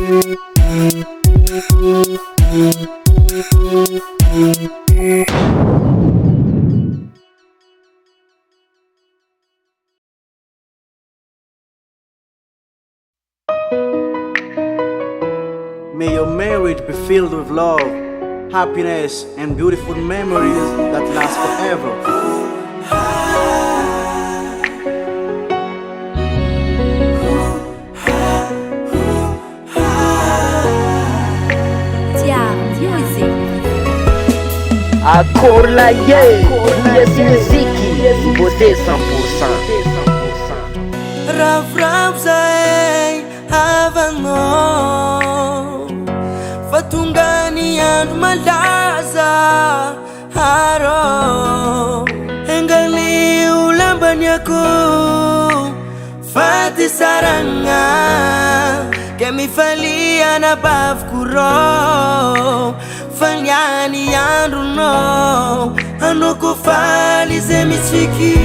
May your marriage be filled with love, happiness, and beautiful memories that last forever. Accord la Gasy muziki, nouveauté 100%. Ravravo zahay havanao fa tonga ny andro malaza harô engalio lambany ako faty saragna ke mifalia na baviko rô faliany andro no anoko faly ze mitsiki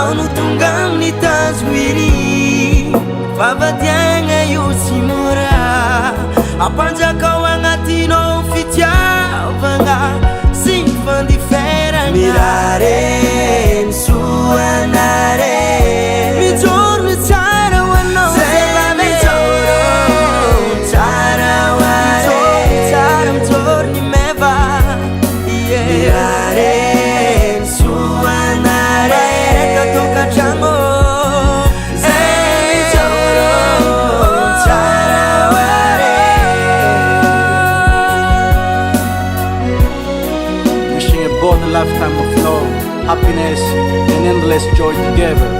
ano tonga amin'ny tazoiri favadiagna io sy mora apanjakao agnatinao fitiavagna sy ny fandiferagna mirare ny soanare mijoro ny tsara ho anao zela mijoro tsara hoare tsara mijoro ny meva mirare ny soanare reka tokatragno A lifetime of love, happiness, and endless joy together.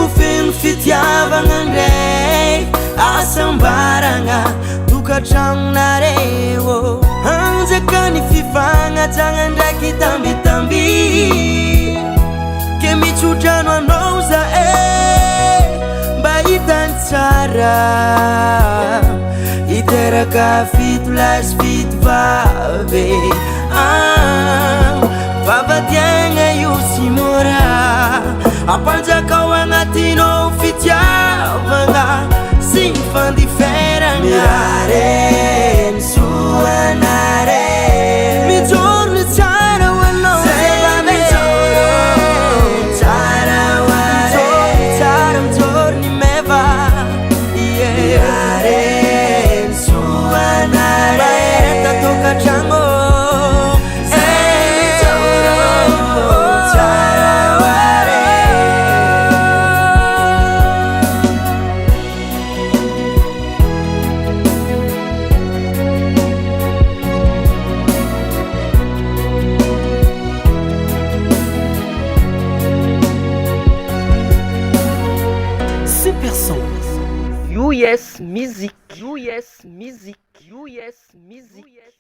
Ufin fitiavagna ndray asambaragna tukatragnonareo anjaka ny fifagnajagna ndraiky tambitamby ke mitsodrano anao zahay mba hitany tsara hiteraka fito lasy fito vavy vavadiagna io sy mora apanjakao agnatinao fitiavagna sy ny fandiferagna mirare ny soanare mijoro ny tsara ho anao zela mijoro tsara hoare tsara mijoro ny meva mirare ny soanare reka tokatragno US Music. US Music. US Music.